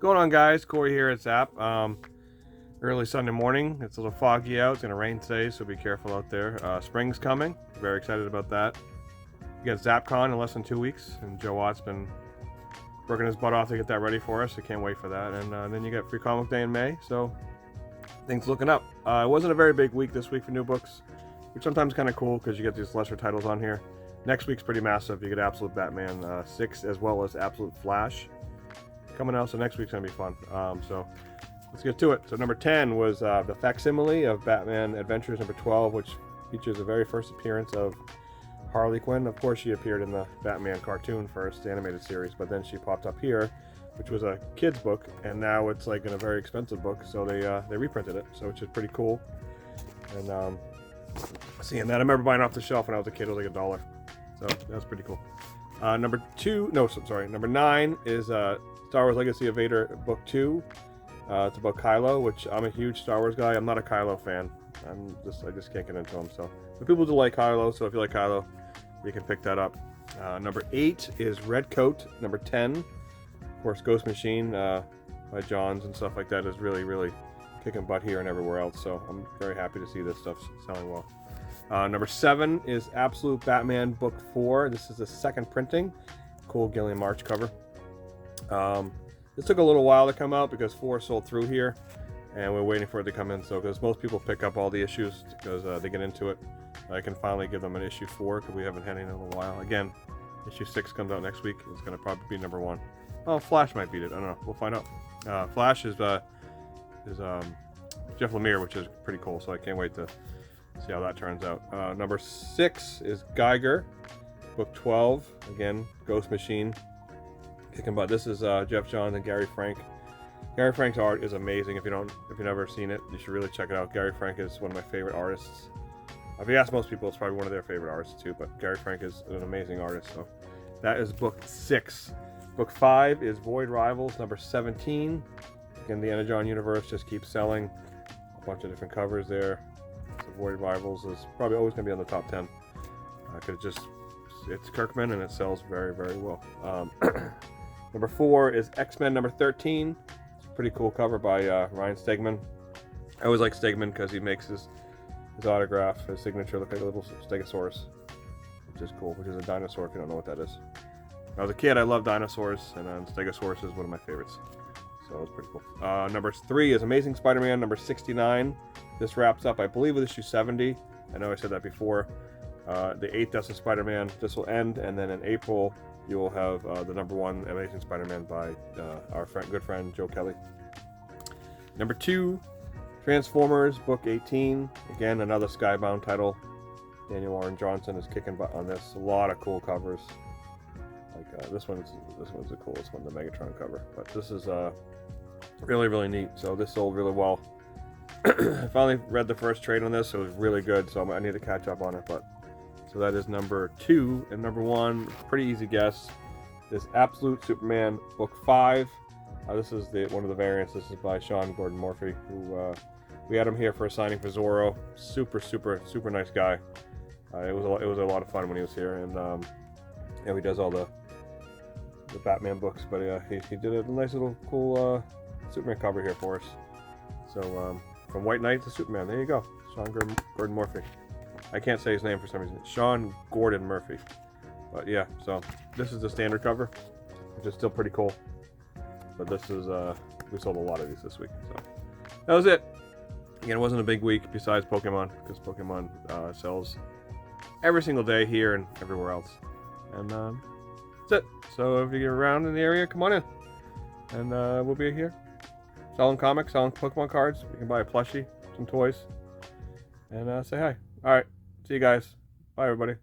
going on, guys? Corey here at Zapp. Early Sunday morning. It's a little foggy out. It's going to rain today, so be careful out there. Spring's coming. Very excited about that. You got ZappCon in less than 2 weeks, and Joe Watt's been working his butt off to get that ready for us. I can't wait for that. And then you got Free Comic Day in May, so things looking up. It wasn't a very big week this week for new books, which sometimes kind of cool because you get these lesser titles on here. Next week's pretty massive. You get Absolute Batman 6 as well as Absolute Flash coming out, so next week's gonna be fun. So let's get to it. So number 10 was the facsimile of Batman Adventures number 12, which features the very first appearance of Harley Quinn. Of course, she appeared in the Batman cartoon first, the animated series, but then she popped up here, which was a kid's book, and now it's like in a very expensive book, so they reprinted it, so which is pretty cool. And seeing that, I remember buying it off the shelf when I was a kid. It was like $1, so that's pretty cool. Number 9 is Star Wars Legacy of Vader Book 2. It's about Kylo, which I'm a huge Star Wars guy. I'm not a Kylo fan. I just can't get into him. So, but people do like Kylo. So if you like Kylo, you can pick that up. Number 8 is Red Coat. Number 10, of course, Ghost Machine by Johns and stuff like that is really, really kicking butt here and everywhere else. So I'm very happy to see this stuff selling well. Number 7 is Absolute Batman Book 4. This is the second printing. Cool Gillian March cover. This took a little while to come out because 4 sold through here, and we're waiting for it to come in. So because most people pick up all the issues because they get into it, I can finally give them an issue 4 because we haven't had any in a little while. Again, issue 6 comes out next week. It's going to probably be number 1. Oh, Flash might beat it. I don't know. We'll find out. Flash is Jeff Lemire, which is pretty cool. So I can't wait to see how that turns out. Number 6 is Geiger, book 12. Again, Ghost Machine. Kicking butt. This is Jeff Johns and Gary Frank. Gary Frank's art is amazing. If you've never seen it, you should really check it out. Gary Frank is one of my favorite artists. If you ask most people, it's probably one of their favorite artists too. But Gary Frank is an amazing artist. So that is book 6. Book 5 is Void Rivals number 17. Again, the Energon universe just keeps selling. A bunch of different covers there. So Void Rivals is probably always going to be on the top 10. It's Kirkman and it sells very, very well. Number 4 is X-Men number 13. It's a pretty cool cover by Ryan Stegman. I always like Stegman because he makes his autograph, his signature look like a little Stegosaurus, which is cool, which is a dinosaur if you don't know what that is. When I was a kid, I loved dinosaurs, and Stegosaurus is one of my favorites. So it's pretty cool. Number 3 is Amazing Spider-Man number 69. This wraps up, I believe, with issue 70. I know I said that before. The 8th Death of Spider-Man, this will end, and then in April, you will have the number 1 Amazing Spider-Man by our good friend Joe Kelly. Number 2, Transformers, book 18. Again, another Skybound title. Daniel Warren Johnson is kicking butt on this. A lot of cool covers. Like this one's the coolest one, the Megatron cover. But this is really, really neat. So this sold really well. I finally read the first trade on this, so it was really good. So I need to catch up on it, but. So that is number 2, and number 1, pretty easy guess, is Absolute Superman book 5. This is one of the variants. This is by Sean Gordon Murphy, who we had him here for a signing for Zorro. Super, super, super nice guy. It was a lot of fun when he was here, and he does all the Batman books. But he did a nice little cool Superman cover here for us. So from White Knight to Superman, there you go, Sean Gordon Murphy. I can't say his name for some reason. Sean Gordon Murphy. But yeah, so this is the standard cover, which is still pretty cool. But this is, we sold a lot of these this week. So that was it. Again, it wasn't a big week besides Pokemon, because Pokemon sells every single day here and everywhere else. And that's it. So if you're around in the area, come on in. And we'll be here selling comics, selling Pokemon cards. You can buy a plushie, some toys, and say hi. All right. See you guys. Bye, everybody.